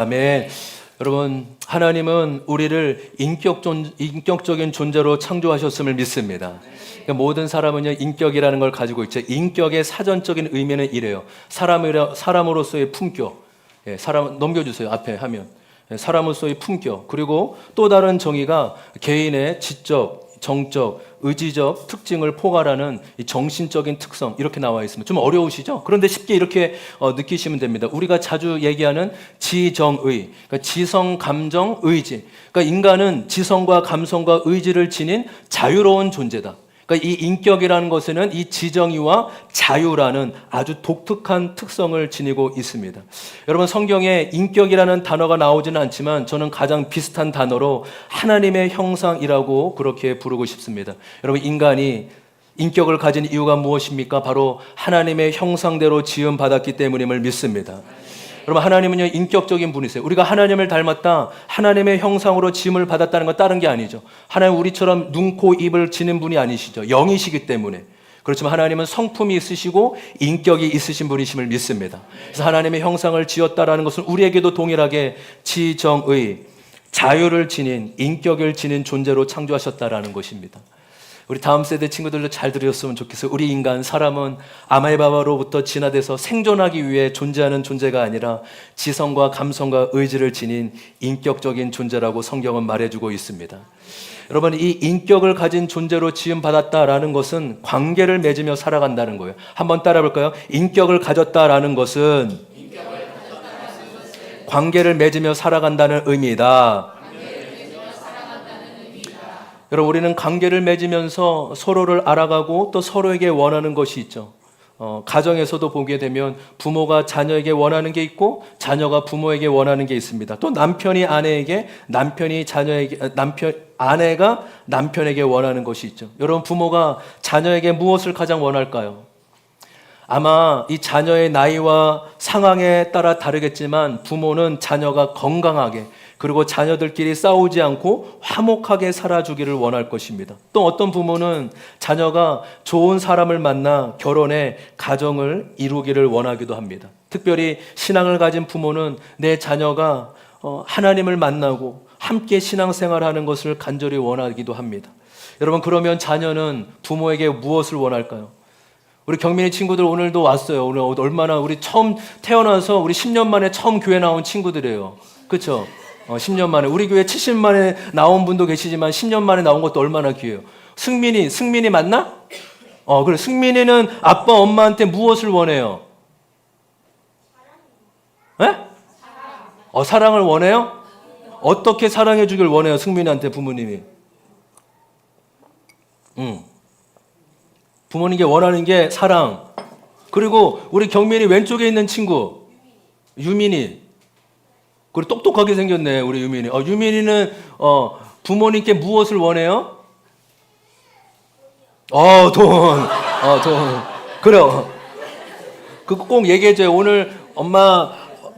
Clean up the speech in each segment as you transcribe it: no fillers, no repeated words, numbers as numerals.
아멘. 여러분, 하나님은 우리를 인격적인 존재로 창조하셨음을 믿습니다. 그러니까 모든 사람은요, 인격이라는 걸 가지고 있죠. 인격의 사전적인 의미는 이래요. 사람으로서의 품격. 사람 넘겨주세요. 앞에 하면. 사람으로서의 품격. 그리고 또 다른 정의가 개인의 지적, 정적, 의지적 특징을 포괄하는 이 정신적인 특성, 이렇게 나와 있습니다. 좀 어려우시죠? 그런데 쉽게 이렇게 느끼시면 됩니다. 우리가 자주 얘기하는 지정의, 그러니까 지성, 감정, 의지. 그러니까 인간은 지성과 감성과 의지를 지닌 자유로운 존재다. 그러니까 이 인격이라는 것에는 이 지정의와 자유라는 아주 독특한 특성을 지니고 있습니다. 여러분, 성경에 인격이라는 단어가 나오지는 않지만 저는 가장 비슷한 단어로 하나님의 형상이라고 그렇게 부르고 싶습니다. 여러분, 인간이 인격을 가진 이유가 무엇입니까? 바로 하나님의 형상대로 지음받았기 때문임을 믿습니다. 여러분, 하나님은요, 인격적인 분이세요. 우리가 하나님을 닮았다, 하나님의 형상으로 지음을 받았다는 건 다른 게 아니죠. 하나님 우리처럼 눈, 코, 입을 지닌 분이 아니시죠. 영이시기 때문에. 그렇지만 하나님은 성품이 있으시고 인격이 있으신 분이심을 믿습니다. 그래서 하나님의 형상을 지었다라는 것은 우리에게도 동일하게 지정의, 자유를 지닌, 인격을 지닌 존재로 창조하셨다라는 것입니다. 우리 다음 세대 친구들도 잘 들으셨으면 좋겠어요. 우리 인간, 사람은 아마이바바로부터 진화돼서 생존하기 위해 존재하는 존재가 아니라 지성과 감성과 의지를 지닌 인격적인 존재라고 성경은 말해주고 있습니다. 여러분, 이 인격을 가진 존재로 지음받았다라는 것은 관계를 맺으며 살아간다는 거예요. 한번 따라 볼까요? 인격을 가졌다라는 것은 관계를 맺으며 살아간다는 의미이다. 여러분, 우리는 관계를 맺으면서 서로를 알아가고 또 서로에게 원하는 것이 있죠. 가정에서도 보게 되면 부모가 자녀에게 원하는 게 있고 자녀가 부모에게 원하는 게 있습니다. 또 남편이 아내에게, 아내가 남편에게 원하는 것이 있죠. 여러분, 부모가 자녀에게 무엇을 가장 원할까요? 아마 이 자녀의 나이와 상황에 따라 다르겠지만 부모는 자녀가 건강하게, 그리고 자녀들끼리 싸우지 않고 화목하게 살아주기를 원할 것입니다. 또 어떤 부모는 자녀가 좋은 사람을 만나 결혼해 가정을 이루기를 원하기도 합니다. 특별히 신앙을 가진 부모는 내 자녀가 하나님을 만나고 함께 신앙생활하는 것을 간절히 원하기도 합니다. 여러분, 그러면 자녀는 부모에게 무엇을 원할까요? 우리 경민이 친구들 오늘도 왔어요. 오늘 얼마나 우리 처음 태어나서 우리 10년 만에 처음 교회 나온 친구들이에요. 그렇죠? 10년 만에. 우리 교회 70년 만에 나온 분도 계시지만 10년 만에 나온 것도 얼마나 귀해요. 승민이 맞나? 그래. 승민이는 아빠 엄마한테 무엇을 원해요? 사랑을 원해요? 어떻게 사랑해 주길 원해요? 승민이한테 부모님이. 부모님께 원하는 게 사랑. 그리고 우리 경민이 왼쪽에 있는 친구 유민이. 그리고 똑똑하게 생겼네, 우리 유민이. 유민이는 부모님께 무엇을 원해요? 돈. 그래요. 그거 꼭 얘기해줘요. 오늘 엄마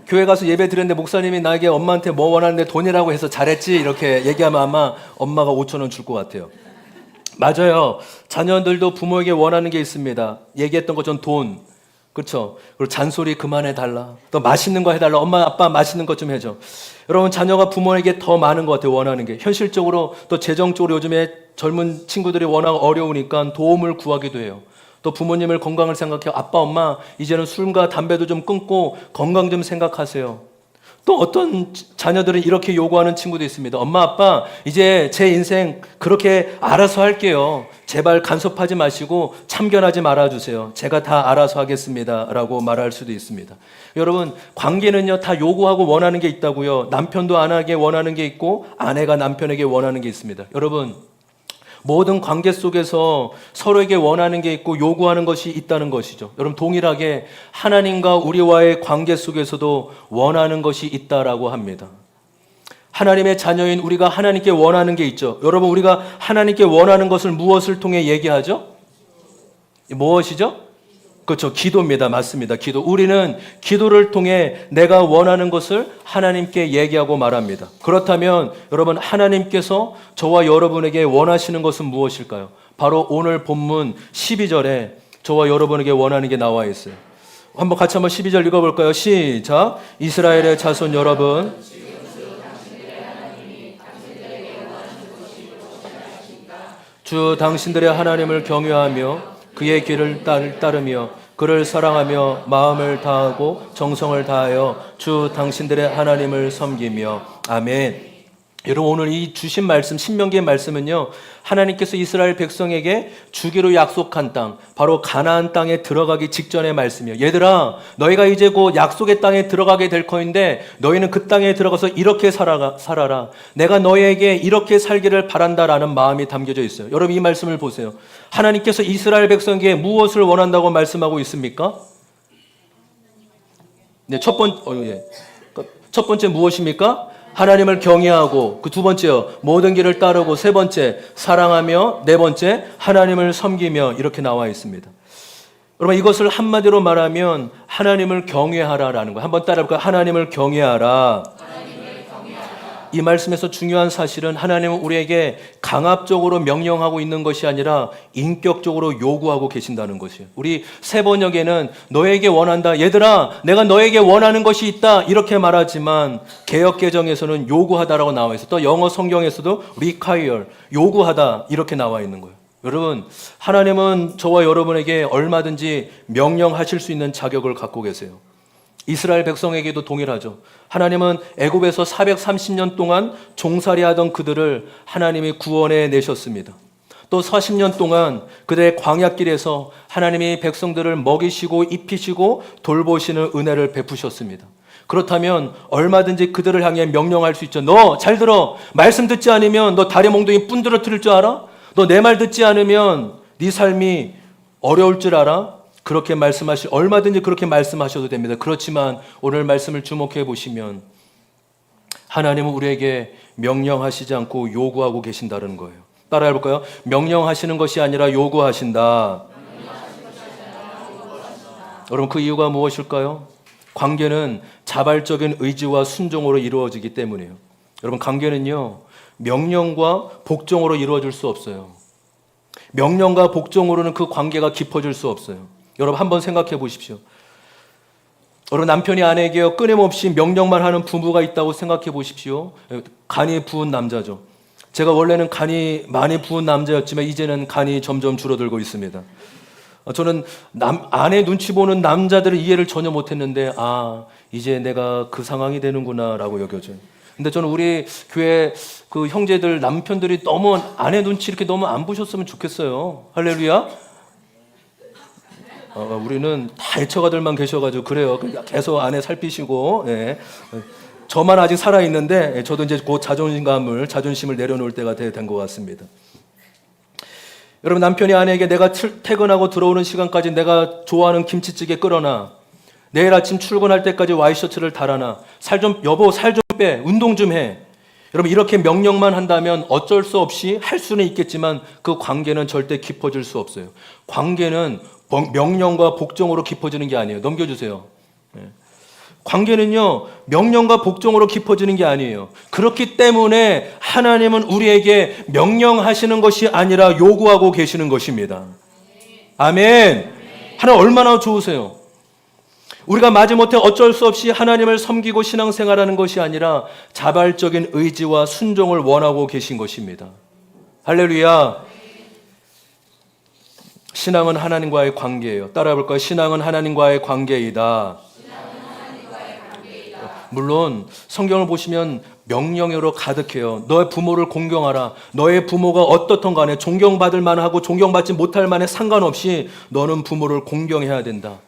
교회 가서 예배 드렸는데 목사님이 나에게 엄마한테 뭐 원하는데 돈이라고 해서 잘했지, 이렇게 얘기하면 아마 엄마가 5,000원 줄 것 같아요. 맞아요. 자녀들도 부모에게 원하는 게 있습니다. 얘기했던 것처럼 돈. 그렇죠. 그리고 잔소리 그만해달라. 또 맛있는 거 해달라. 엄마, 아빠 맛있는 것 좀 해줘. 여러분, 자녀가 부모에게 더 많은 것 같아요. 원하는 게. 현실적으로 또 재정적으로 요즘에 젊은 친구들이 워낙 어려우니까 도움을 구하기도 해요. 또 부모님을 건강을 생각해요. 아빠, 엄마, 이제는 술과 담배도 좀 끊고 건강 좀 생각하세요. 또 어떤 자녀들은 이렇게 요구하는 친구도 있습니다. 엄마, 아빠, 이제 제 인생 그렇게 알아서 할게요. 제발 간섭하지 마시고 참견하지 말아주세요. 제가 다 알아서 하겠습니다. 라고 말할 수도 있습니다. 여러분, 관계는요, 다 요구하고 원하는 게 있다고요. 남편도 아내에게 원하는 게 있고 아내가 남편에게 원하는 게 있습니다. 여러분, 모든 관계 속에서 서로에게 원하는 게 있고 요구하는 것이 있다는 것이죠. 여러분, 동일하게 하나님과 우리와의 관계 속에서도 원하는 것이 있다라고 합니다. 하나님의 자녀인 우리가 하나님께 원하는 게 있죠. 여러분, 우리가 하나님께 원하는 것을 무엇을 통해 얘기하죠? 무엇이죠? 그렇죠. 기도입니다. 맞습니다. 기도. 우리는 기도를 통해 내가 원하는 것을 하나님께 얘기하고 말합니다. 그렇다면 여러분, 하나님께서 저와 여러분에게 원하시는 것은 무엇일까요? 바로 오늘 본문 12절에 저와 여러분에게 원하는 게 나와 있어요. 같이 한번 12절 읽어볼까요? 시작. 이스라엘의 자손 여러분, 주 당신들의 하나님을 경외하며 그의 길을 따르며 그를 사랑하며 마음을 다하고 정성을 다하여 주 당신들의 하나님을 섬기며. 아멘. 여러분, 오늘 이 주신 말씀, 신명기의 말씀은요, 하나님께서 이스라엘 백성에게 주기로 약속한 땅, 바로 가나안 땅에 들어가기 직전의 말씀이에요. 얘들아, 너희가 이제 곧 약속의 땅에 들어가게 될 터인데 너희는 그 땅에 들어가서 이렇게 살아라. 내가 너희에게 이렇게 살기를 바란다라는 마음이 담겨져 있어요. 여러분, 이 말씀을 보세요. 하나님께서 이스라엘 백성에게 무엇을 원한다고 말씀하고 있습니까? 네, 첫 번째 무엇입니까? 하나님을 경외하고, 그 두 번째요, 모든 길을 따르고, 세 번째 사랑하며, 네 번째 하나님을 섬기며, 이렇게 나와 있습니다. 여러분, 이것을 한마디로 말하면 하나님을 경외하라라는 거예요. 한번 따라해볼까요? 하나님을 경외하라. 이 말씀에서 중요한 사실은 하나님은 우리에게 강압적으로 명령하고 있는 것이 아니라 인격적으로 요구하고 계신다는 것이에요. 우리 새 번역에는 너에게 원한다, 얘들아 내가 너에게 원하는 것이 있다, 이렇게 말하지만 개역 개정에서는 요구하다라고 나와 있어요. 또 영어 성경에서도 require, 요구하다, 이렇게 나와 있는 거예요. 여러분, 하나님은 저와 여러분에게 얼마든지 명령하실 수 있는 자격을 갖고 계세요. 이스라엘 백성에게도 동일하죠. 하나님은 애굽에서 430년 동안 종살이하던 그들을 하나님이 구원해 내셨습니다. 또 40년 동안 그들의 광야길에서 하나님이 백성들을 먹이시고 입히시고 돌보시는 은혜를 베푸셨습니다. 그렇다면 얼마든지 그들을 향해 명령할 수 있죠. 너 잘 들어. 말씀 듣지 않으면 너 다리 몽둥이 뿜들어뜨릴 줄 알아? 너 내 말 듣지 않으면 네 삶이 어려울 줄 알아? 그렇게 얼마든지 그렇게 말씀하셔도 됩니다. 그렇지만 오늘 말씀을 주목해 보시면 하나님은 우리에게 명령하시지 않고 요구하고 계신다는 거예요. 따라해 볼까요? 명령하시는 것이 아니라 요구하신다. 여러분, 그 이유가 무엇일까요? 관계는 자발적인 의지와 순종으로 이루어지기 때문이에요. 여러분, 관계는요, 명령과 복종으로 이루어질 수 없어요. 명령과 복종으로는 그 관계가 깊어질 수 없어요. 여러분, 한번 생각해 보십시오. 여러분, 남편이 아내에게 끊임없이 명령만 하는 부부가 있다고 생각해 보십시오. 간이 부은 남자죠. 제가 원래는 간이 많이 부은 남자였지만 이제는 간이 점점 줄어들고 있습니다. 저는 아내 눈치 보는 남자들의 이해를 전혀 못했는데, 이제 내가 그 상황이 되는구나 라고 여겨져요. 근데 저는 우리 교회 그 형제들 남편들이 너무 아내 눈치 이렇게 너무 안 보셨으면 좋겠어요. 할렐루야. 우리는 다 애처가들만 계셔가지고 그래요. 계속 아내 살피시고, 예. 저만 아직 살아있는데 저도 이제 곧 자존심을 내려놓을 때가 된 것 같습니다. 여러분, 남편이 아내에게 내가 퇴근하고 들어오는 시간까지 내가 좋아하는 김치찌개 끓여놔, 내일 아침 출근할 때까지 와이셔츠를 달아놔, 여보 살 좀 빼, 운동 좀 해. 여러분, 이렇게 명령만 한다면 어쩔 수 없이 할 수는 있겠지만 그 관계는 절대 깊어질 수 없어요. 관계는 명령과 복종으로 깊어지는 게 아니에요. 넘겨주세요. 관계는요, 명령과 복종으로 깊어지는 게 아니에요. 그렇기 때문에 하나님은 우리에게 명령하시는 것이 아니라 요구하고 계시는 것입니다. 아멘. 하나님 얼마나 좋으세요. 우리가 마지못해 어쩔 수 없이 하나님을 섬기고 신앙생활하는 것이 아니라 자발적인 의지와 순종을 원하고 계신 것입니다. 할렐루야. 신앙은 하나님과의 관계예요. 따라해볼까요? 신앙은 하나님과의 관계이다. 물론 성경을 보시면 명령으로 가득해요. 너의 부모를 공경하라. 너의 부모가 어떻든 간에 존경받을 만하고 존경받지 못할 만에 상관없이 너는 부모를 공경해야 된다.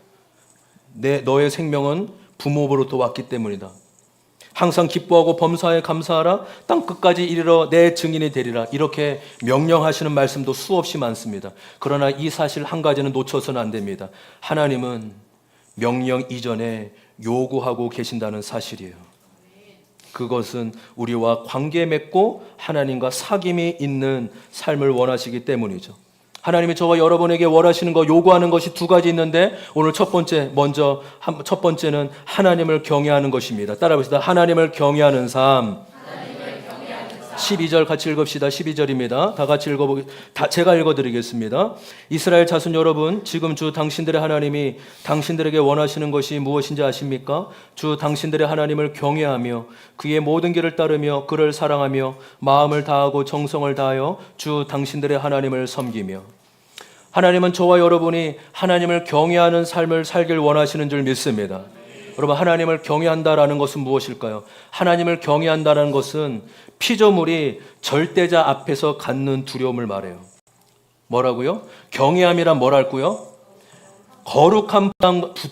너의 생명은 부모로부터 왔기 때문이다. 항상 기뻐하고 범사에 감사하라. 땅 끝까지 이르러 내 증인이 되리라. 이렇게 명령하시는 말씀도 수없이 많습니다. 그러나 이 사실 한 가지는 놓쳐서는 안 됩니다. 하나님은 명령 이전에 요구하고 계신다는 사실이에요. 그것은 우리와 관계 맺고 하나님과 사귐이 있는 삶을 원하시기 때문이죠. 하나님이 저와 여러분에게 원하시는 거, 요구하는 것이 두 가지 있는데 오늘 첫 번째는 하나님을 경외하는 것입니다. 따라해봅시다. 하나님을 경외하는 삶. 12절 같이 읽읍시다. 12절입니다. 다 같이 제가 읽어드리겠습니다. 이스라엘 자손 여러분, 지금 주 당신들의 하나님이 당신들에게 원하시는 것이 무엇인지 아십니까? 주 당신들의 하나님을 경외하며 그의 모든 길을 따르며 그를 사랑하며 마음을 다하고 정성을 다하여 주 당신들의 하나님을 섬기며. 하나님은 저와 여러분이 하나님을 경외하는 삶을 살길 원하시는 줄 믿습니다. 여러분, 하나님을 경외한다라는 것은 무엇일까요? 하나님을 경외한다는 것은 피조물이 절대자 앞에서 갖는 두려움을 말해요. 뭐라고요? 경외함이란 뭐랄고요? 거룩한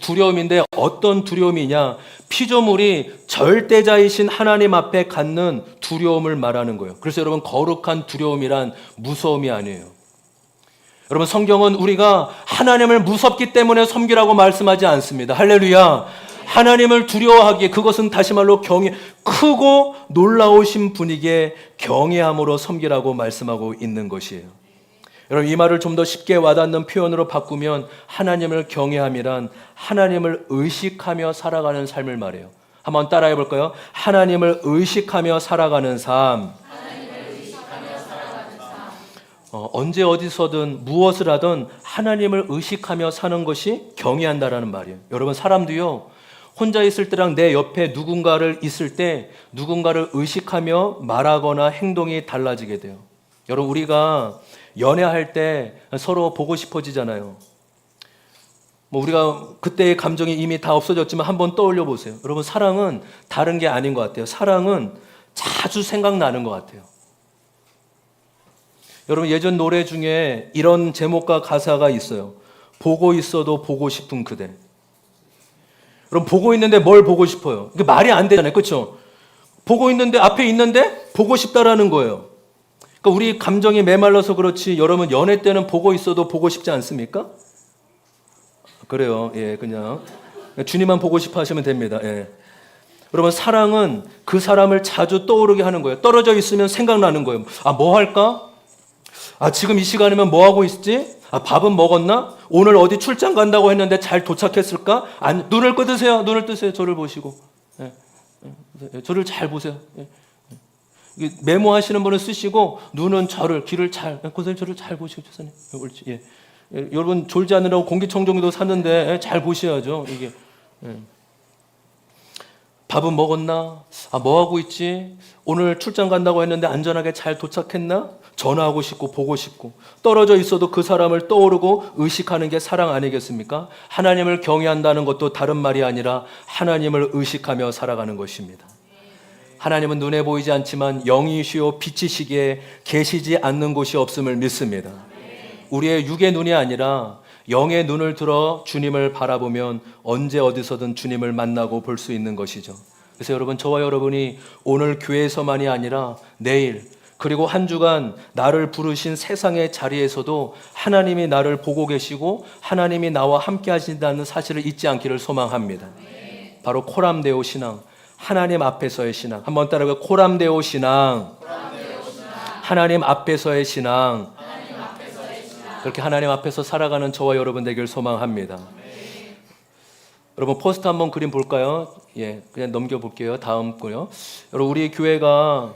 두려움인데 어떤 두려움이냐? 피조물이 절대자이신 하나님 앞에 갖는 두려움을 말하는 거예요. 그래서 여러분, 거룩한 두려움이란 무서움이 아니에요. 여러분, 성경은 우리가 하나님을 무섭기 때문에 섬기라고 말씀하지 않습니다. 할렐루야. 하나님을 두려워하기에, 그것은 다시 말로 크고 놀라우신 분에게 경외함으로 섬기라고 말씀하고 있는 것이에요. 여러분, 이 말을 좀 더 쉽게 와닿는 표현으로 바꾸면 하나님을 경외함이란 하나님을 의식하며 살아가는 삶을 말해요. 한번 따라해 볼까요? 하나님을 의식하며 살아가는 삶. 언제 어디서든 무엇을 하든 하나님을 의식하며 사는 것이 경외한다라는 말이에요. 여러분, 사람도요, 혼자 있을 때랑 내 옆에 누군가를 있을 때 누군가를 의식하며 말하거나 행동이 달라지게 돼요. 여러분, 우리가 연애할 때 서로 보고 싶어지잖아요. 우리가 그때의 감정이 이미 다 없어졌지만 한번 떠올려 보세요. 여러분, 사랑은 다른 게 아닌 것 같아요. 사랑은 자주 생각나는 것 같아요. 여러분, 예전 노래 중에 이런 제목과 가사가 있어요. 보고 있어도 보고 싶은 그대. 여러분, 보고 있는데 뭘 보고 싶어요? 이게 말이 안 되잖아요. 그렇죠? 보고 있는데, 앞에 있는데 보고 싶다라는 거예요. 그러니까 우리 감정이 메말라서 그렇지, 여러분 연애 때는 보고 있어도 보고 싶지 않습니까? 그래요. 예, 그냥 주님만 보고 싶어 하시면 됩니다. 예. 여러분, 사랑은 그 사람을 자주 떠오르게 하는 거예요. 떨어져 있으면 생각나는 거예요. 뭐 할까? 지금 이 시간이면 뭐 하고 있지? 밥은 먹었나? 오늘 어디 출장 간다고 했는데 잘 도착했을까? 눈을 끄드세요. 눈을 뜨세요. 저를 보시고. 저를 잘 보세요. 메모하시는 분은 쓰시고, 눈은 저를, 귀를 잘, 고생님 저를 잘 보시고, 교사님. 옳지. 예. 여러분, 졸지 않으라고 공기청정기도 샀는데 잘 보셔야죠. 이게. 밥은 먹었나? 뭐 하고 있지? 오늘 출장 간다고 했는데 안전하게 잘 도착했나? 전화하고 싶고 보고 싶고, 떨어져 있어도 그 사람을 떠오르고 의식하는 게 사랑 아니겠습니까? 하나님을 경외한다는 것도 다른 말이 아니라 하나님을 의식하며 살아가는 것입니다. 하나님은 눈에 보이지 않지만 영이시오 빛이시기에 계시지 않는 곳이 없음을 믿습니다. 우리의 육의 눈이 아니라 영의 눈을 들어 주님을 바라보면 언제 어디서든 주님을 만나고 볼 수 있는 것이죠. 그래서 여러분, 저와 여러분이 오늘 교회에서만이 아니라 내일, 그리고 한 주간 나를 부르신 세상의 자리에서도 하나님이 나를 보고 계시고 하나님이 나와 함께 하신다는 사실을 잊지 않기를 소망합니다. 바로 코람데오 신앙, 하나님 앞에서의 신앙. 한번 따라해요. 코람데오 신앙. 하나님 앞에서의 신앙. 그렇게 하나님 앞에서 살아가는 저와 여러분 되길 소망합니다. 여러분, 포스터 한번 그림 볼까요? 예, 그냥 넘겨볼게요. 다음 거요. 여러분, 우리 교회가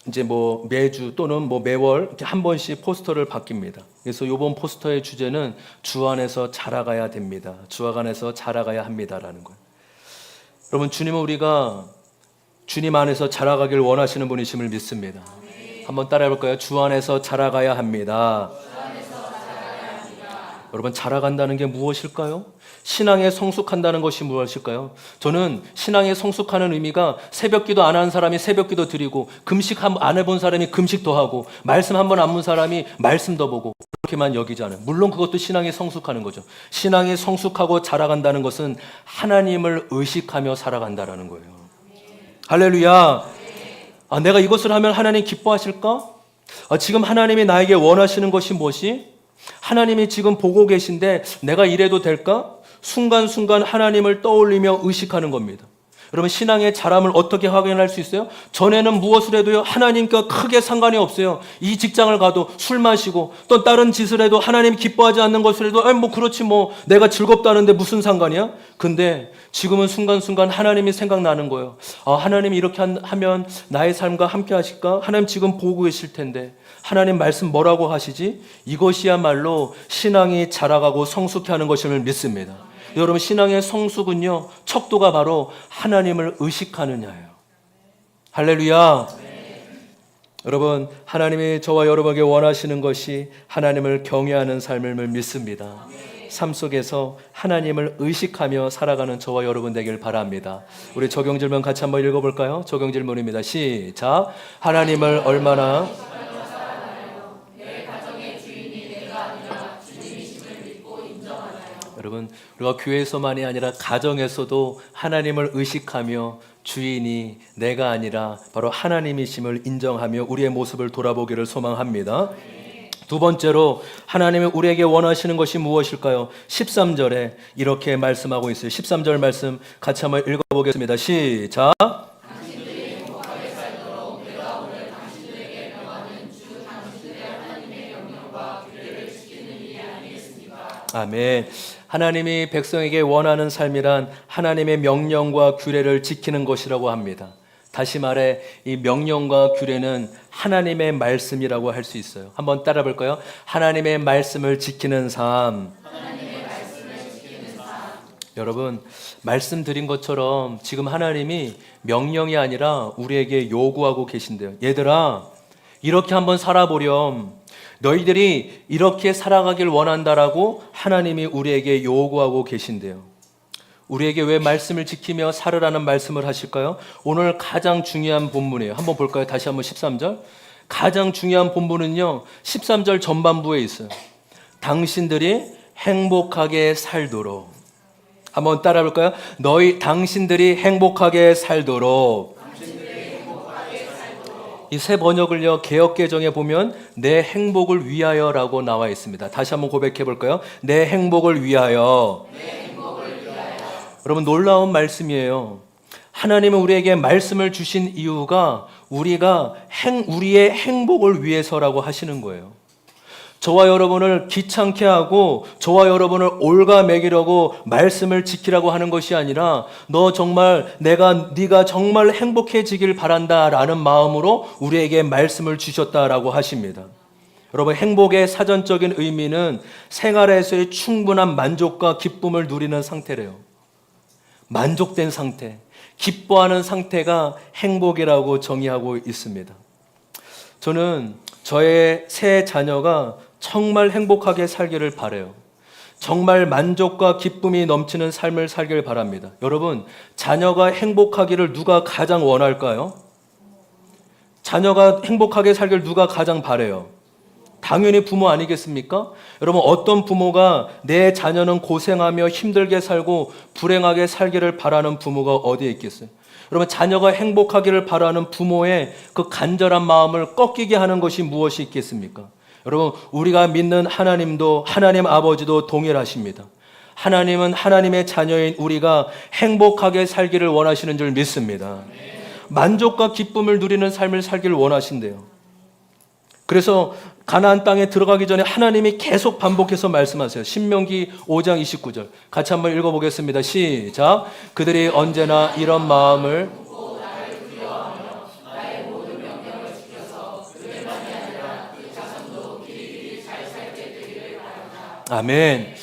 이제 매주 또는 매월 이렇게 한 번씩 포스터를 바뀝니다. 그래서 이번 포스터의 주제는 주 안에서 자라가야 됩니다. 주 안에서 자라가야 합니다라는 거예요. 여러분, 주님은 우리가 주님 안에서 자라가길 원하시는 분이심을 믿습니다. 한번 따라해 볼까요? 주 안에서 자라가야 합니다. 여러분, 자라간다는 게 무엇일까요? 신앙에 성숙한다는 것이 무엇일까요? 저는 신앙에 성숙하는 의미가 새벽 기도 안 하는 사람이 새벽 기도 드리고, 금식 안 해본 사람이 금식도 하고, 말씀 한 번 안 본 사람이 말씀도 보고, 그렇게만 여기지 않아요. 물론 그것도 신앙에 성숙하는 거죠. 신앙에 성숙하고 자라간다는 것은 하나님을 의식하며 살아간다는 거예요. 할렐루야. 내가 이것을 하면 하나님 기뻐하실까? 지금 하나님이 나에게 원하시는 것이 무엇이? 하나님이 지금 보고 계신데 내가 이래도 될까? 순간순간 하나님을 떠올리며 의식하는 겁니다. 여러분 신앙의 자람을 어떻게 확인할 수 있어요? 전에는 무엇을 해도요 하나님과 크게 상관이 없어요. 이 직장을 가도 술 마시고 또 다른 짓을 해도 하나님 기뻐하지 않는 것을 해도 뭐 그렇지 뭐 내가 즐겁다는데 무슨 상관이야? 근데 지금은 순간순간 하나님이 생각나는 거예요. 하나님이 이렇게 하면 나의 삶과 함께 하실까? 하나님 지금 보고 계실 텐데 하나님 말씀 뭐라고 하시지? 이것이야말로 신앙이 자라가고 성숙해 하는 것임을 믿습니다. 여러분 신앙의 성숙은요 척도가 바로 하나님을 의식하느냐예요. 할렐루야. 여러분 하나님이 저와 여러분에게 원하시는 것이 하나님을 경외하는 삶을 믿습니다. 삶 속에서 하나님을 의식하며 살아가는 저와 여러분 되길 바랍니다. 우리 적용 질문 같이 한번 읽어볼까요? 적용 질문입니다. 시작. 하나님을 얼마나 여러분 우리가 교회에서만이 아니라 가정에서도 하나님을 의식하며 주인이 내가 아니라 바로 하나님이심을 인정하며 우리의 모습을 돌아보기를 소망합니다. 두 번째로 하나님이 우리에게 원하시는 것이 무엇일까요? 13절에 이렇게 말씀하고 있어요. 13절 말씀 같이 한번 읽어보겠습니다. 시작. 아멘. 하나님이 백성에게 원하는 삶이란 하나님의 명령과 규례를 지키는 것이라고 합니다. 다시 말해 이 명령과 규례는 하나님의 말씀이라고 할 수 있어요. 한번 따라 볼까요? 하나님의 말씀을 지키는 삶. 여러분 말씀드린 것처럼 지금 하나님이 명령이 아니라 우리에게 요구하고 계신데요. 얘들아 이렇게 한번 살아보렴. 너희들이 이렇게 살아가길 원한다라고 하나님이 우리에게 요구하고 계신데요. 우리에게 왜 말씀을 지키며 살으라는 말씀을 하실까요? 오늘 가장 중요한 본문이에요. 한번 볼까요? 다시 한번 13절. 가장 중요한 본문은요 13절 전반부에 있어요. 당신들이 행복하게 살도록. 한번 따라 볼까요? 당신들이 행복하게 살도록. 이 새 번역을요 개역개정에 보면 내 행복을 위하여라고 나와 있습니다. 다시 한번 고백해 볼까요? 내 행복을 위하여. 여러분 놀라운 말씀이에요. 하나님은 우리에게 말씀을 주신 이유가 우리의 행복을 위해서라고 하시는 거예요. 저와 여러분을 귀찮게 하고 저와 여러분을 올가매기려고 말씀을 지키라고 하는 것이 아니라 네가 정말 행복해지길 바란다라는 마음으로 우리에게 말씀을 주셨다라고 하십니다. 여러분 행복의 사전적인 의미는 생활에서의 충분한 만족과 기쁨을 누리는 상태래요. 만족된 상태, 기뻐하는 상태가 행복이라고 정의하고 있습니다. 저는 저의 새 자녀가 정말 행복하게 살기를 바라요. 정말 만족과 기쁨이 넘치는 삶을 살기를 바랍니다. 여러분, 자녀가 행복하기를 누가 가장 원할까요? 자녀가 행복하게 살기를 누가 가장 바라요? 당연히 부모 아니겠습니까? 여러분 어떤 부모가 내 자녀는 고생하며 힘들게 살고 불행하게 살기를 바라는 부모가 어디에 있겠어요? 여러분 자녀가 행복하기를 바라는 부모의 그 간절한 마음을 꺾이게 하는 것이 무엇이 있겠습니까? 여러분 우리가 믿는 하나님도 하나님 아버지도 동일하십니다. 하나님은 하나님의 자녀인 우리가 행복하게 살기를 원하시는 줄 믿습니다. 만족과 기쁨을 누리는 삶을 살기를 원하신대요. 그래서 가나안 땅에 들어가기 전에 하나님이 계속 반복해서 말씀하세요. 신명기 5장 29절 같이 한번 읽어보겠습니다. 시작. 그들이 언제나 이런 마음을 아멘.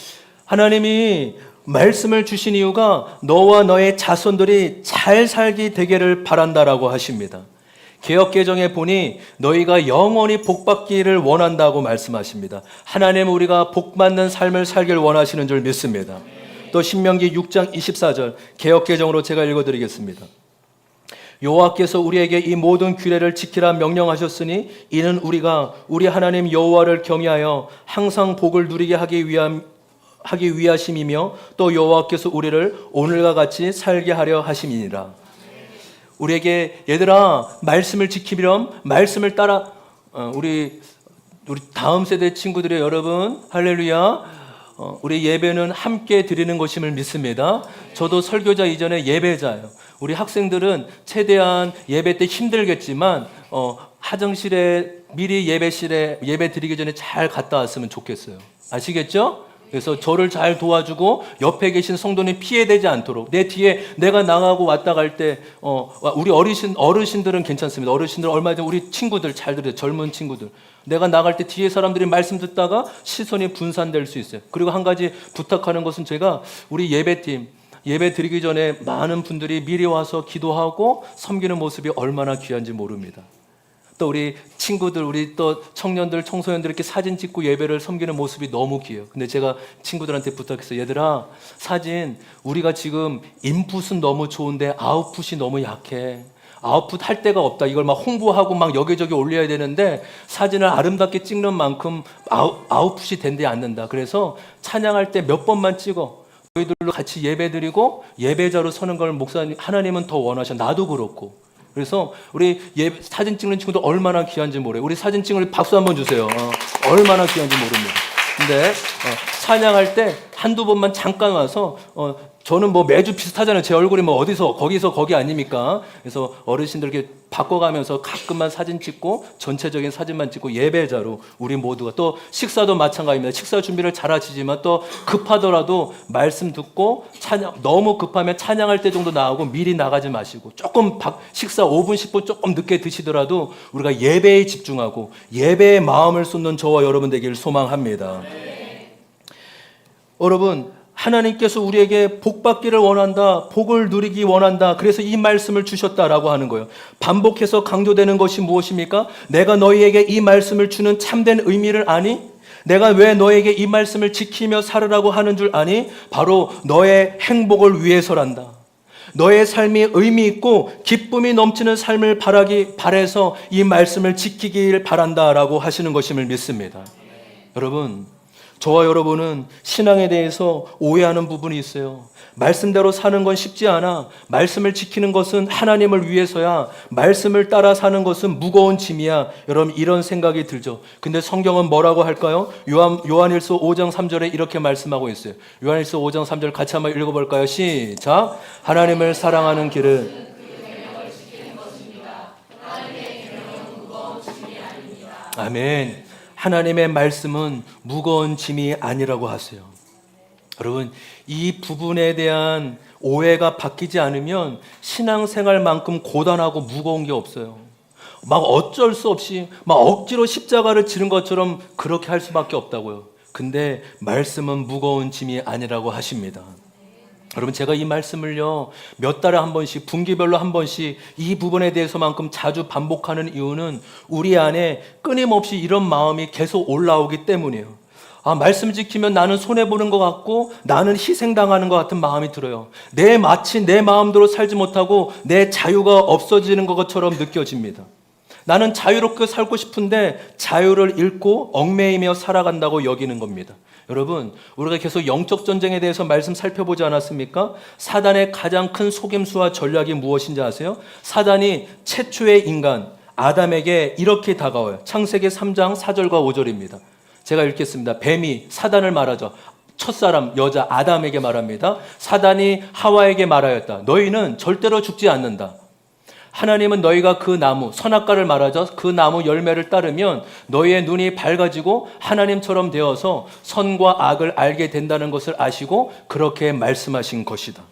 하나님이 말씀을 주신 이유가 너와 너의 자손들이 잘 살게 되기를 바란다라고 하십니다. 개역개정에 보니 너희가 영원히 복받기를 원한다고 말씀하십니다. 하나님은 우리가 복받는 삶을 살길 원하시는 줄 믿습니다. 또 신명기 6장 24절 개역개정으로 제가 읽어드리겠습니다. 여호와께서 우리에게 이 모든 규례를 지키라 명령하셨으니 이는 우리가 우리 하나님 여호와를 경외하여 항상 복을 누리게 하기 위하심이며 또 여호와께서 우리를 오늘과 같이 살게 하려 하심이니라. 우리에게 얘들아 말씀을 지키렴, 말씀을 따라 우리 다음 세대 친구들의 여러분 할렐루야, 우리 예배는 함께 드리는 것임을 믿습니다. 저도 설교자 이전에 예배자예요. 우리 학생들은 최대한 예배 때 힘들겠지만 화장실에 미리 예배실에 예배 드리기 전에 잘 갔다 왔으면 좋겠어요. 아시겠죠? 그래서 저를 잘 도와주고 옆에 계신 성도님 피해되지 않도록 내 뒤에 내가 나가고 왔다 갈 때 우리 어르신들은 괜찮습니다. 어르신들 얼마 전에 우리 친구들 잘 들어요. 젊은 친구들. 내가 나갈 때 뒤에 사람들이 말씀 듣다가 시선이 분산될 수 있어요. 그리고 한 가지 부탁하는 것은 제가 우리 예배팀 예배 드리기 전에 많은 분들이 미리 와서 기도하고 섬기는 모습이 얼마나 귀한지 모릅니다. 또 우리 친구들, 우리 또 청년들, 청소년들 이렇게 사진 찍고 예배를 섬기는 모습이 너무 귀해요. 근데 제가 친구들한테 부탁했어요. 얘들아, 사진 우리가 지금 인풋은 너무 좋은데 아웃풋이 너무 약해. 아웃풋 할 데가 없다. 이걸 막 홍보하고 막 여기저기 올려야 되는데 사진을 아름답게 찍는 만큼 아웃풋이 된대 않는다. 그래서 찬양할 때 몇 번만 찍어. 너희들로 같이 예배드리고 예배자로 서는 걸 목사님 하나님은 더 원하셔. 나도 그렇고. 그래서 우리 사진 찍는 친구들 얼마나 귀한지 모르요. 우리 사진 찍을 박수 한번 주세요. 얼마나 귀한지 모릅니다. 근데 찬양할 때 한두 번만 잠깐 와서 저는 뭐 매주 비슷하잖아요. 제 얼굴이 뭐 어디서 거기서 거기 아닙니까? 그래서 어르신들께 바꿔가면서 가끔만 사진 찍고 전체적인 사진만 찍고 예배자로 우리 모두가 또 식사도 마찬가지입니다. 식사 준비를 잘 하시지만 또 급하더라도 말씀 듣고 찬양 너무 급하면 찬양할 때 정도 나오고 미리 나가지 마시고 조금 식사 5분 10분 조금 늦게 드시더라도 우리가 예배에 집중하고 예배에 마음을 쏟는 저와 여러분 되기를 소망합니다. 여러분 하나님께서 우리에게 복 받기를 원한다. 복을 누리기 원한다. 그래서 이 말씀을 주셨다라고 하는 거예요. 반복해서 강조되는 것이 무엇입니까? 내가 너희에게 이 말씀을 주는 참된 의미를 아니? 내가 왜 너에게 이 말씀을 지키며 살으라고 하는 줄 아니? 바로 너의 행복을 위해서란다. 너의 삶이 의미 있고 기쁨이 넘치는 삶을 바라서 이 말씀을 지키길 바란다라고 하시는 것임을 믿습니다. 여러분, 저와 여러분은 신앙에 대해서 오해하는 부분이 있어요. 말씀대로 사는 건 쉽지 않아. 말씀을 지키는 것은 하나님을 위해서야. 말씀을 따라 사는 것은 무거운 짐이야. 여러분 이런 생각이 들죠. 근데 성경은 뭐라고 할까요? 요한일서 5장 3절에 이렇게 말씀하고 있어요. 요한일서 5장 3절 같이 한번 읽어볼까요? 시작. 하나님을 사랑하는 길은 아멘. 하나님의 말씀은 무거운 짐이 아니라고 하세요. 여러분, 이 부분에 대한 오해가 바뀌지 않으면 신앙생활만큼 고단하고 무거운 게 없어요. 막 어쩔 수 없이 막 억지로 십자가를 지는 것처럼 그렇게 할 수밖에 없다고요. 근데 말씀은 무거운 짐이 아니라고 하십니다. 여러분 제가 이 말씀을요 몇 달에 한 번씩 분기별로 한 번씩 이 부분에 대해서만큼 자주 반복하는 이유는 우리 안에 끊임없이 이런 마음이 계속 올라오기 때문이에요. 말씀 지키면 나는 손해보는 것 같고 나는 희생당하는 것 같은 마음이 들어요. 마치 내 마음대로 살지 못하고 내 자유가 없어지는 것처럼 느껴집니다. 나는 자유롭게 살고 싶은데 자유를 잃고 얽매이며 살아간다고 여기는 겁니다. 여러분, 우리가 계속 영적 전쟁에 대해서 말씀 살펴보지 않았습니까? 사단의 가장 큰 속임수와 전략이 무엇인지 아세요? 사단이 최초의 인간 아담에게 이렇게 다가와요. 창세기 3장 4절과 5절입니다. 제가 읽겠습니다. 뱀이 사단을 말하죠. 첫사람 여자 아담에게 말합니다. 사단이 하와에게 말하였다. 너희는 절대로 죽지 않는다. 하나님은 너희가 그 나무, 선악과를 말하죠. 그 나무 열매를 따르면 너희의 눈이 밝아지고 하나님처럼 되어서 선과 악을 알게 된다는 것을 아시고 그렇게 말씀하신 것이다.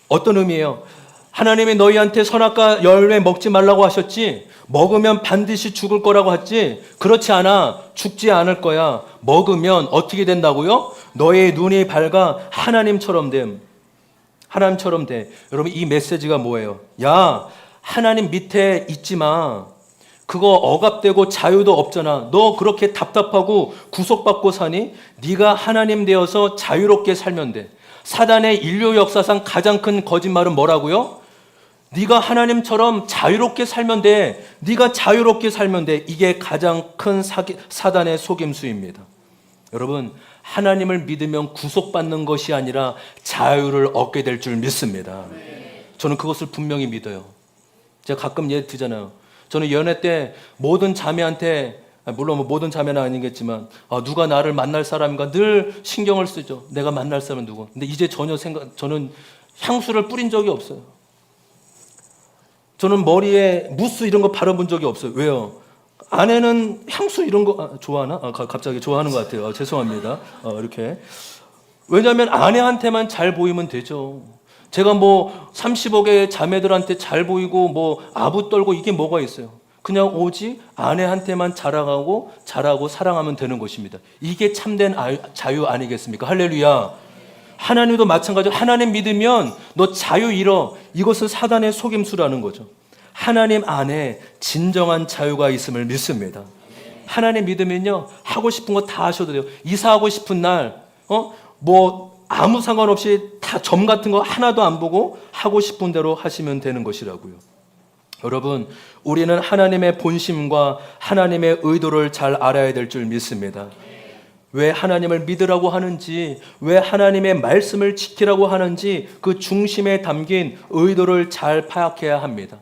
어떤 의미예요? 하나님이 너희한테 선악과 열매 먹지 말라고 하셨지? 먹으면 반드시 죽을 거라고 했지? 그렇지 않아. 죽지 않을 거야. 먹으면 어떻게 된다고요? 너의 눈이 밝아 하나님처럼 됨. 하나님처럼 돼. 여러분 이 메시지가 뭐예요? 야, 하나님 밑에 있지 마. 그거 억압되고 자유도 없잖아. 너 그렇게 답답하고 구속받고 사니? 네가 하나님 되어서 자유롭게 살면 돼. 사단의 인류 역사상 가장 큰 거짓말은 뭐라고요? 네가 하나님처럼 자유롭게 살면 돼. 네가 자유롭게 살면 돼. 이게 가장 큰 사단의 속임수입니다. 여러분 하나님을 믿으면 구속받는 것이 아니라 자유를 얻게 될 줄 믿습니다. 저는 그것을 분명히 믿어요. 제가 가끔 예를 들잖아요. 저는 연애 때 모든 자매한테 물론 뭐 모든 자매는 아니겠지만 누가 나를 만날 사람인가 늘 신경을 쓰죠. 내가 만날 사람은 누구. 근데 이제 전혀 저는 향수를 뿌린 적이 없어요. 저는 머리에 무스 이런 거 바라본 적이 없어요. 왜요? 아내는 향수 이런 거 좋아하나? 갑자기 좋아하는 것 같아요. 죄송합니다. 이렇게. 왜냐하면 아내한테만 잘 보이면 되죠. 제가 뭐 30억의 자매들한테 잘 보이고 뭐 아부 떨고 이게 뭐가 있어요? 그냥 오직 아내한테만 잘하고 사랑하면 되는 것입니다. 이게 참된 자유 아니겠습니까? 할렐루야. 하나님도 마찬가지로 하나님 믿으면 너 자유 잃어. 이것은 사단의 속임수라는 거죠. 하나님 안에 진정한 자유가 있음을 믿습니다. 하나님 믿으면요, 하고 싶은 거 다 하셔도 돼요. 이사하고 싶은 날, 뭐 아무 상관없이 다 점 같은 거 하나도 안 보고 하고 싶은 대로 하시면 되는 것이라고요. 여러분, 우리는 하나님의 본심과 하나님의 의도를 잘 알아야 될 줄 믿습니다. 왜 하나님을 믿으라고 하는지, 왜 하나님의 말씀을 지키라고 하는지 그 중심에 담긴 의도를 잘 파악해야 합니다.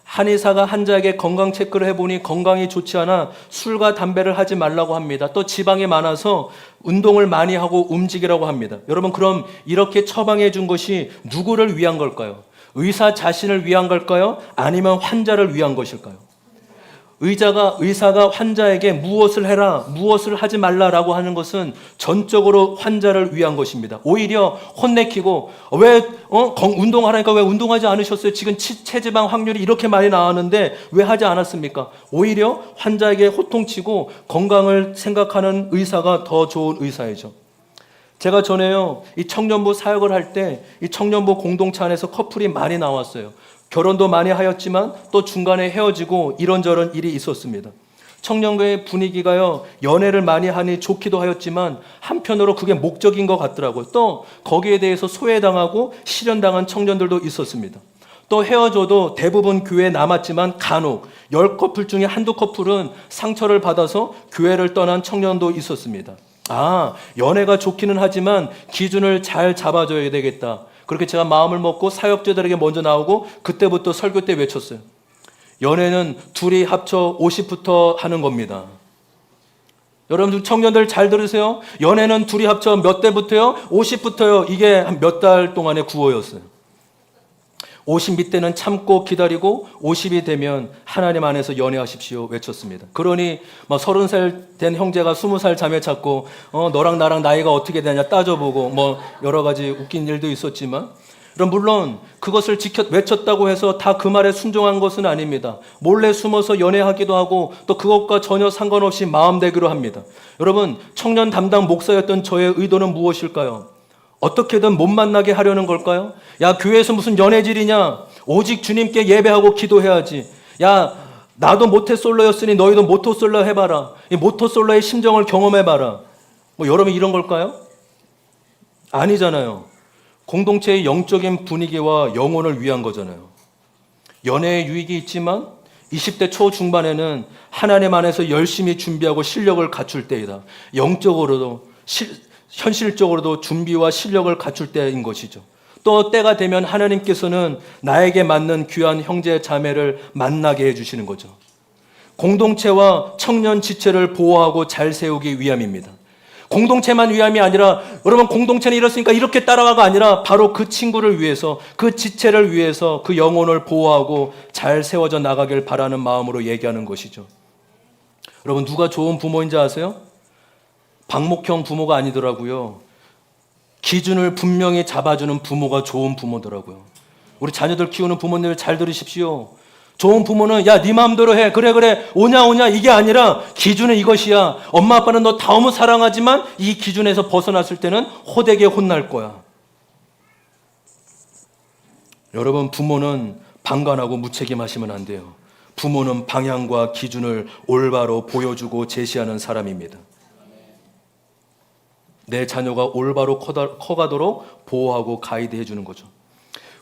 한의사가 환자에게 건강 체크를 해보니 건강이 좋지 않아 술과 담배를 하지 말라고 합니다. 또 지방이 많아서 운동을 많이 하고 움직이라고 합니다. 여러분, 그럼 이렇게 처방해 준 것이 누구를 위한 걸까요? 의사 자신을 위한 걸까요? 아니면 환자를 위한 것일까요? 의사가 환자에게 무엇을 해라, 무엇을 하지 말라라고 하는 것은 전적으로 환자를 위한 것입니다. 오히려 혼내키고 왜 운동하라니까 왜 운동하지 않으셨어요? 지금 체지방 확률이 이렇게 많이 나왔는데 왜 하지 않았습니까? 오히려 환자에게 호통치고 건강을 생각하는 의사가 더 좋은 의사이죠. 제가 전에요, 이 청년부 사역을 할 때 이 청년부 공동체 안에서 커플이 많이 나왔어요. 결혼도 많이 하였지만 또 중간에 헤어지고 이런저런 일이 있었습니다. 청년교회 분위기가요, 연애를 많이 하니 좋기도 하였지만 한편으로 그게 목적인 것 같더라고요. 또 거기에 대해서 소외당하고 실현당한 청년들도 있었습니다. 또 헤어져도 대부분 교회에 남았지만 간혹 10커플 중에 한두 커플은 상처를 받아서 교회를 떠난 청년도 있었습니다. 연애가 좋기는 하지만 기준을 잘 잡아줘야 되겠다. 그렇게 제가 마음을 먹고 사역자들에게 먼저 나오고 그때부터 설교 때 외쳤어요. 연애는 둘이 합쳐 50부터 하는 겁니다. 여러분들 청년들 잘 들으세요. 연애는 둘이 합쳐 몇 대부터요? 50부터요. 이게 한 몇 달 동안의 구호였어요. 50 밑에는 참고 기다리고 50이 되면 하나님 안에서 연애하십시오 외쳤습니다. 그러니 30살 된 형제가 20살 자매 찾고 너랑 나랑 나이가 어떻게 되냐 따져보고 뭐 여러 가지 웃긴 일도 있었지만, 물론 그것을 외쳤다고 해서 다 그 말에 순종한 것은 아닙니다. 몰래 숨어서 연애하기도 하고 또 그것과 전혀 상관없이 마음대기로 합니다. 여러분, 청년 담당 목사였던 저의 의도는 무엇일까요? 어떻게든 못 만나게 하려는 걸까요? 야, 교회에서 무슨 연애질이냐? 오직 주님께 예배하고 기도해야지. 야, 나도 모태솔로였으니 너희도 모토솔로 해봐라. 이 모토솔로의 심정을 경험해봐라. 여러분, 이런 걸까요? 아니잖아요. 공동체의 영적인 분위기와 영혼을 위한 거잖아요. 연애에 유익이 있지만 20대 초중반에는 하나님 안에서 열심히 준비하고 실력을 갖출 때이다. 영적으로도 현실적으로도 준비와 실력을 갖출 때인 것이죠. 또 때가 되면 하나님께서는 나에게 맞는 귀한 형제 자매를 만나게 해주시는 거죠. 공동체와 청년 지체를 보호하고 잘 세우기 위함입니다. 공동체만 위함이 아니라, 여러분, 공동체는 이렇으니까 이렇게 따라가가 아니라 바로 그 친구를 위해서, 그 지체를 위해서 그 영혼을 보호하고 잘 세워져 나가길 바라는 마음으로 얘기하는 것이죠. 여러분, 누가 좋은 부모인지 아세요? 방목형 부모가 아니더라고요. 기준을 분명히 잡아주는 부모가 좋은 부모더라고요. 우리 자녀들 키우는 부모님들 잘 들으십시오. 좋은 부모는 야, 네 마음대로 해. 그래 오냐 이게 아니라 기준은 이것이야. 엄마 아빠는 너 너무 사랑하지만 이 기준에서 벗어났을 때는 호되게 혼날 거야. 여러분, 부모는 방관하고 무책임하시면 안 돼요. 부모는 방향과 기준을 올바로 보여주고 제시하는 사람입니다. 내 자녀가 올바로 커가도록 보호하고 가이드해 주는 거죠.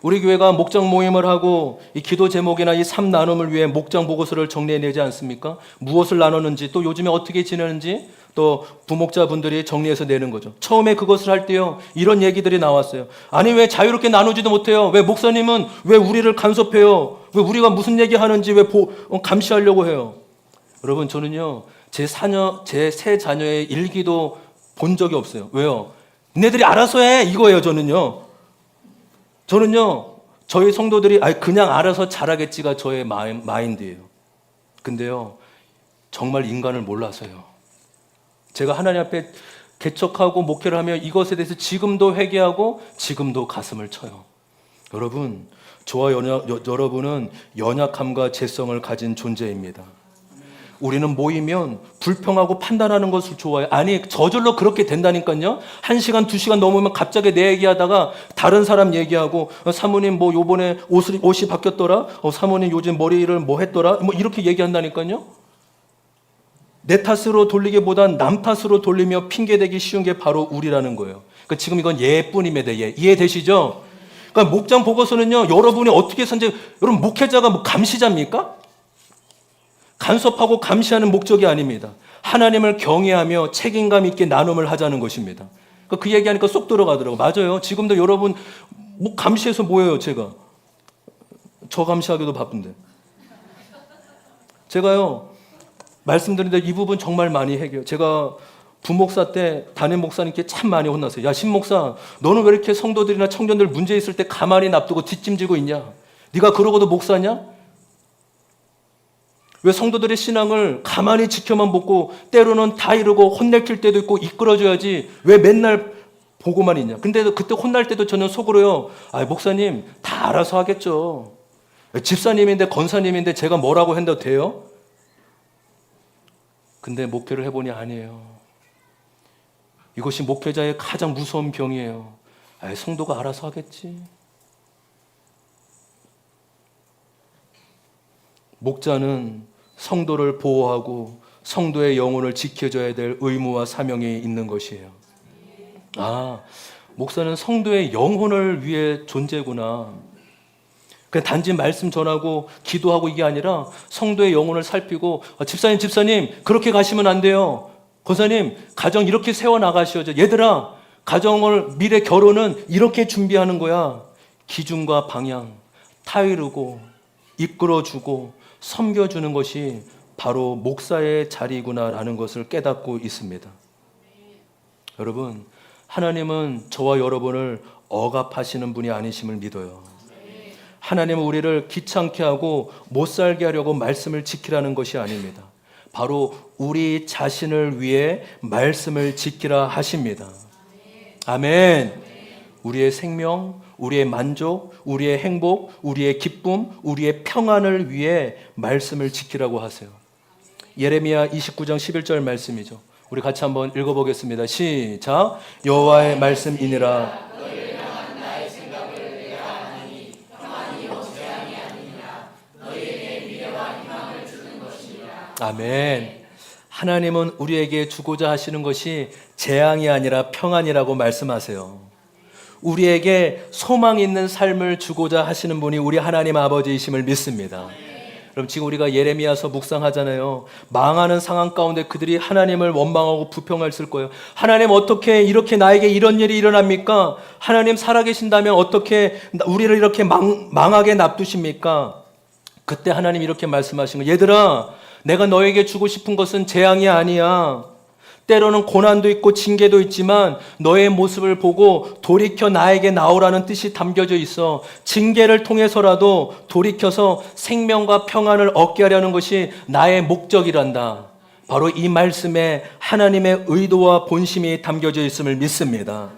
우리 교회가 목장 모임을 하고 이 기도 제목이나 이 삶 나눔을 위해 목장 보고서를 정리해내지 않습니까? 무엇을 나누는지, 또 요즘에 어떻게 지내는지 또 부목자분들이 정리해서 내는 거죠. 처음에 그것을 할 때요, 이런 얘기들이 나왔어요. 아니, 왜 자유롭게 나누지도 못해요? 왜 목사님은 왜 우리를 간섭해요? 왜 우리가 무슨 얘기하는지 왜 감시하려고 해요? 여러분, 저는요, 제 세 자녀의 일기도 본 적이 없어요. 왜요? 너네들이 알아서 해 이거예요. 저는요 저희 성도들이 그냥 알아서 잘하겠지가 저의 마인드예요. 근데요 정말 인간을 몰라서요. 제가 하나님 앞에 개척하고 목회를 하며 이것에 대해서 지금도 회개하고 지금도 가슴을 쳐요. 여러분, 저와 여러분은 연약함과 죄성을 가진 존재입니다. 우리는 모이면 불평하고 판단하는 것을 좋아해요. 아니, 저절로 그렇게 된다니까요. 1시간, 2시간 넘으면 갑자기 내 얘기하다가 다른 사람 얘기하고, 사모님 뭐 요번에 옷이 바뀌었더라? 사모님 요즘 머리를 뭐 했더라? 뭐 이렇게 얘기한다니까요. 내 탓으로 돌리기보단 남 탓으로 돌리며 핑계대기 쉬운 게 바로 우리라는 거예요. 그러니까 지금 이건 예뿐입니다. 이해되시죠? 그러니까 목장 보고서는요, 여러분이 어떻게 선제, 여러분 목회자가 뭐 감시자입니까? 간섭하고 감시하는 목적이 아닙니다. 하나님을 경외하며 책임감 있게 나눔을 하자는 것입니다. 그러니까 그 얘기하니까 쏙 들어가더라고요. 맞아요. 지금도 여러분 뭐 감시해서 뭐예요, 제가? 저 감시하기도 바쁜데. 제가요, 말씀드리는데 이 부분 정말 많이 해요. 제가 부목사 때 담임 목사님께 참 많이 혼났어요. 야, 신목사, 너는 왜 이렇게 성도들이나 청년들 문제 있을 때 가만히 놔두고 뒷짐지고 있냐? 네가 그러고도 목사냐? 왜 성도들의 신앙을 가만히 지켜만 보고 때로는 다 이루고 혼내킬 때도 있고 이끌어줘야지 왜 맨날 보고만 있냐? 근데 그때 혼날 때도 저는 속으로요. 목사님 다 알아서 하겠죠. 집사님인데 권사님인데 제가 뭐라고 해도 돼요? 근데 목회를 해보니 아니에요. 이것이 목회자의 가장 무서운 병이에요. 성도가 알아서 하겠지. 목자는 성도를 보호하고 성도의 영혼을 지켜줘야 될 의무와 사명이 있는 것이에요. 목사는 성도의 영혼을 위해 존재구나. 그냥 단지 말씀 전하고 기도하고 이게 아니라 성도의 영혼을 살피고 집사님 그렇게 가시면 안 돼요. 권사님 가정 이렇게 세워나가셔야죠. 얘들아 가정을 미래 결혼은 이렇게 준비하는 거야. 기준과 방향 타이르고 이끌어주고 섬겨주는 것이 바로 목사의 자리구나라는 것을 깨닫고 있습니다. 여러분, 하나님은 저와 여러분을 억압하시는 분이 아니심을 믿어요. 하나님은 우리를 귀찮게 하고 못 살게 하려고 말씀을 지키라는 것이 아닙니다. 바로 우리 자신을 위해 말씀을 지키라 하십니다. 아멘. 우리의 생명, 우리의 만족, 우리의 행복, 우리의 기쁨, 우리의 평안을 위해 말씀을 지키라고 하세요. 예레미야 29장 11절 말씀이죠. 우리 같이 한번 읽어보겠습니다. 시작. 여호와의 말씀이니라. 아멘. 하나님은 우리에게 주고자 하시는 것이 재앙이 아니라 평안이라고 말씀하세요. 우리에게 소망 있는 삶을 주고자 하시는 분이 우리 하나님 아버지이심을 믿습니다. 그럼 지금 우리가 예레미야서 묵상하잖아요. 망하는 상황 가운데 그들이 하나님을 원망하고 부평했을 거예요. 하나님 어떻게 이렇게 나에게 이런 일이 일어납니까? 하나님 살아계신다면 어떻게 우리를 이렇게 망하게 놔두십니까? 그때 하나님 이렇게 말씀하신 거예요. 얘들아, 내가 너에게 주고 싶은 것은 재앙이 아니야. 때로는 고난도 있고 징계도 있지만 너의 모습을 보고 돌이켜 나에게 나오라는 뜻이 담겨져 있어. 징계를 통해서라도 돌이켜서 생명과 평안을 얻게 하려는 것이 나의 목적이란다. 바로 이 말씀에 하나님의 의도와 본심이 담겨져 있음을 믿습니다.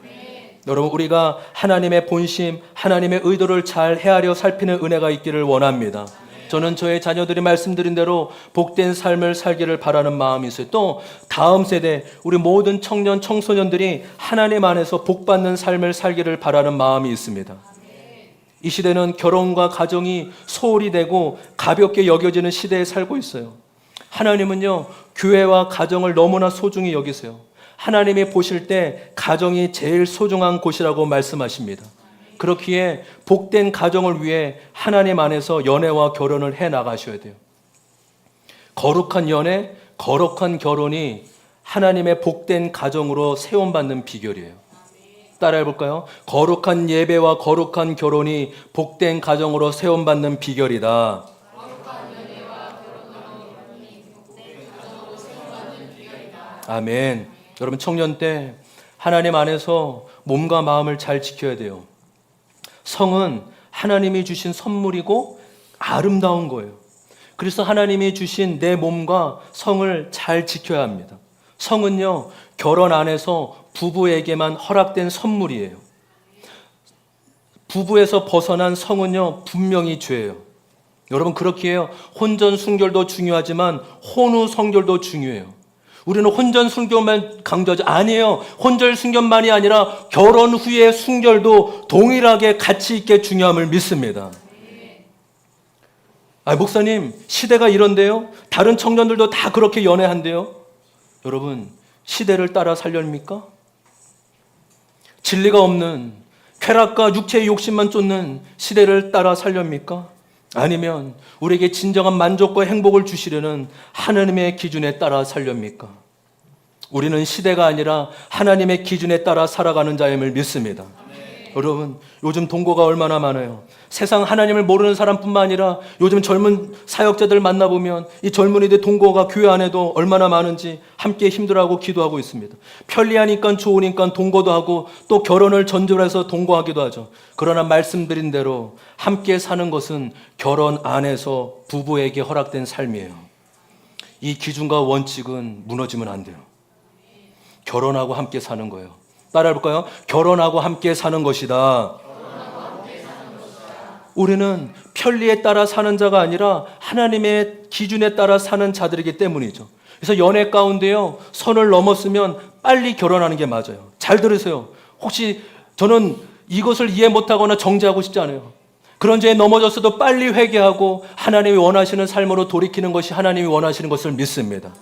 여러분, 우리가 하나님의 본심, 하나님의 의도를 잘 헤아려 살피는 은혜가 있기를 원합니다. 저는 저의 자녀들이 말씀드린 대로 복된 삶을 살기를 바라는 마음이 있어요. 또 다음 세대 우리 모든 청년 청소년들이 하나님 안에서 복받는 삶을 살기를 바라는 마음이 있습니다. 이 시대는 결혼과 가정이 소홀히 되고 가볍게 여겨지는 시대에 살고 있어요. 하나님은요, 교회와 가정을 너무나 소중히 여기세요. 하나님이 보실 때 가정이 제일 소중한 곳이라고 말씀하십니다. 그렇기에 복된 가정을 위해 하나님 안에서 연애와 결혼을 해 나가셔야 돼요. 거룩한 연애, 거룩한 결혼이 하나님의 복된 가정으로 세움받는 비결이에요. 따라해 볼까요? 거룩한 예배와 거룩한 결혼이 복된 가정으로 세움받는 비결이다. 아멘. 여러분, 청년 때 하나님 안에서 몸과 마음을 잘 지켜야 돼요. 성은 하나님이 주신 선물이고 아름다운 거예요. 그래서 하나님이 주신 내 몸과 성을 잘 지켜야 합니다. 성은요, 결혼 안에서 부부에게만 허락된 선물이에요. 부부에서 벗어난 성은요, 분명히 죄예요. 여러분, 그렇게 해요. 혼전 순결도 중요하지만 혼후 성결도 중요해요. 우리는 혼전 순결만 강조하지 아니에요. 혼전 순결만이 아니라 결혼 후의 순결도 동일하게 가치 있게 중요함을 믿습니다. 목사님, 시대가 이런데요? 다른 청년들도 다 그렇게 연애한대요? 여러분, 시대를 따라 살렵니까? 진리가 없는 쾌락과 육체의 욕심만 쫓는 시대를 따라 살렵니까? 아니면 우리에게 진정한 만족과 행복을 주시려는 하나님의 기준에 따라 살렵니까? 우리는 시대가 아니라 하나님의 기준에 따라 살아가는 자임을 믿습니다. 여러분, 요즘 동거가 얼마나 많아요. 세상 하나님을 모르는 사람뿐만 아니라 요즘 젊은 사역자들 만나보면 이 젊은이들 동거가 교회 안에도 얼마나 많은지 함께 힘들어하고 기도하고 있습니다. 편리하니까 좋으니까 동거도 하고 또 결혼을 전제로 해서 동거하기도 하죠. 그러나 말씀드린 대로 함께 사는 것은 결혼 안에서 부부에게 허락된 삶이에요. 이 기준과 원칙은 무너지면 안 돼요. 결혼하고 함께 사는 거예요. 따라해볼까요? 결혼하고 함께 사는 것이다. 우리는 편리에 따라 사는 자가 아니라 하나님의 기준에 따라 사는 자들이기 때문이죠. 그래서 연애 가운데요, 선을 넘었으면 빨리 결혼하는 게 맞아요. 잘 들으세요. 혹시 저는 이것을 이해 못하거나 정죄하고 싶지 않아요. 그런 죄에 넘어졌어도 빨리 회개하고 하나님이 원하시는 삶으로 돌이키는 것이 하나님이 원하시는 것을 믿습니다.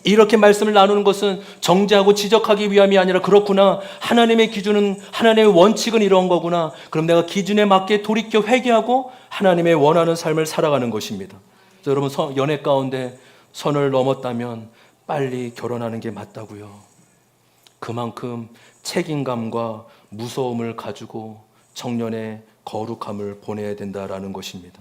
이렇게 말씀을 나누는 것은 정죄하고 지적하기 위함이 아니라 그렇구나. 하나님의 기준은, 하나님의 원칙은 이런 거구나. 그럼 내가 기준에 맞게 돌이켜 회개하고 하나님의 원하는 삶을 살아가는 것입니다. 여러분, 연애 가운데 선을 넘었다면 빨리 결혼하는 게 맞다고요. 그만큼 책임감과 무서움을 가지고 청년의 거룩함을 보내야 된다라는 것입니다.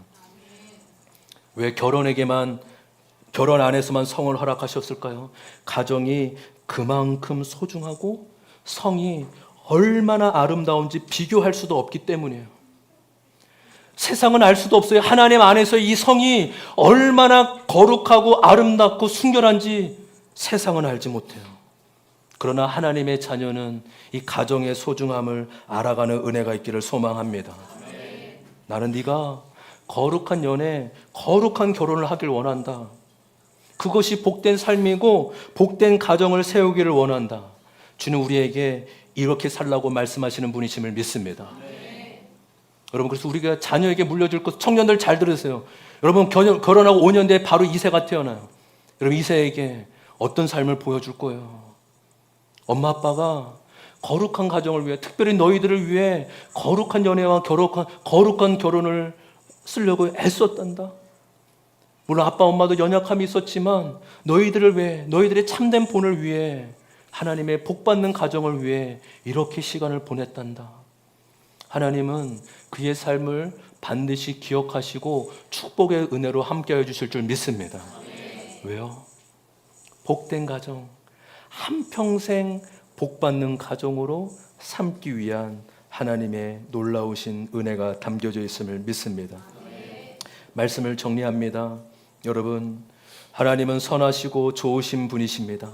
왜 결혼 안에서만 성을 허락하셨을까요? 가정이 그만큼 소중하고 성이 얼마나 아름다운지 비교할 수도 없기 때문이에요. 세상은 알 수도 없어요. 하나님 안에서 이 성이 얼마나 거룩하고 아름답고 순결한지 세상은 알지 못해요. 그러나 하나님의 자녀는 이 가정의 소중함을 알아가는 은혜가 있기를 소망합니다. 나는 네가 거룩한 연애, 거룩한 결혼을 하길 원한다. 그것이 복된 삶이고 복된 가정을 세우기를 원한다. 주는 우리에게 이렇게 살라고 말씀하시는 분이심을 믿습니다. 여러분, 그래서 우리가 자녀에게 물려줄 것, 청년들 잘 들으세요. 여러분, 결혼하고 5년 뒤에 바로 2세가 태어나요. 여러분, 2세에게 어떤 삶을 보여줄 거예요? 엄마 아빠가 거룩한 가정을 위해, 특별히 너희들을 위해 거룩한 연애와 거룩한 결혼을 쓰려고 애썼단다. 물론 아빠 엄마도 연약함이 있었지만 너희들을 위해, 너희들의 참된 본을 위해, 하나님의 복받는 가정을 위해 이렇게 시간을 보냈단다. 하나님은 그의 삶을 반드시 기억하시고 축복의 은혜로 함께해 주실 줄 믿습니다. 왜요? 복된 가정, 한평생 복받는 가정으로 삼기 위한 하나님의 놀라우신 은혜가 담겨져 있음을 믿습니다. 말씀을 정리합니다. 여러분, 하나님은 선하시고 좋으신 분이십니다.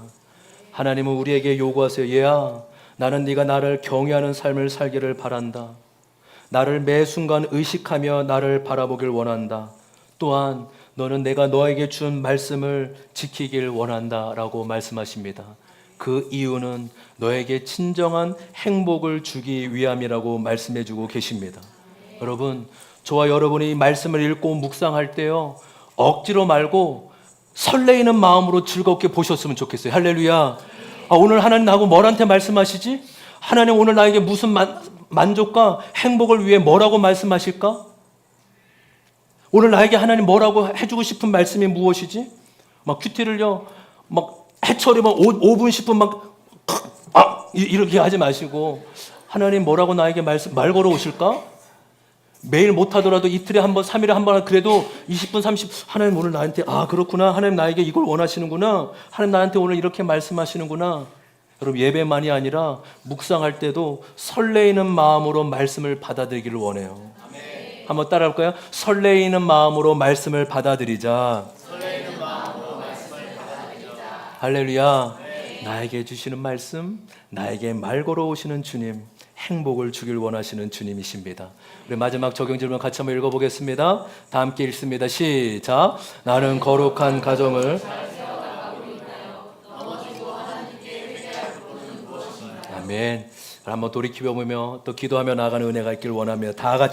하나님은 우리에게 요구하세요. 얘야, 나는 네가 나를 경외하는 삶을 살기를 바란다. 나를 매 순간 의식하며 나를 바라보길 원한다. 또한 너는 내가 너에게 준 말씀을 지키길 원한다 라고 말씀하십니다. 그 이유는 너에게 진정한 행복을 주기 위함이라고 말씀해주고 계십니다. 여러분, 저와 여러분이 이 말씀을 읽고 묵상할 때요, 억지로 말고 설레이는 마음으로 즐겁게 보셨으면 좋겠어요. 할렐루야. 오늘 하나님 나하고 뭐한테 말씀하시지? 하나님 오늘 나에게 무슨 만족과 행복을 위해 뭐라고 말씀하실까? 오늘 나에게 하나님 뭐라고 해주고 싶은 말씀이 무엇이지? 막 큐티를요, 막 해처리만 5분 10분 이렇게 하지 마시고 하나님 뭐라고 나에게 말 걸어 오실까? 매일 못하더라도 이틀에 한 번, 3일에 한 번, 그래도 20분, 30분, 하나님 오늘 나한테, 그렇구나. 하나님 나에게 이걸 원하시는구나. 하나님 나한테 오늘 이렇게 말씀하시는구나. 여러분, 예배만이 아니라 묵상할 때도 설레이는 마음으로 말씀을 받아들이기를 원해요. 한번 따라할까요? 설레이는 마음으로 말씀을 받아들이자. 할렐루야. 나에게 주시는 말씀, 나에게 말 걸어오시는 주님, 행복을 주길 원하시는 주님이십니다. 우리 마지막 적용 질문 같이 한번 읽어보겠습니다. 다 함께 읽습니다. 시작. 나는 거룩한 가정을 아멘. 한번 돌이켜보며 또 기도하며 나가는 은혜가 있길 원합니다. 다 같이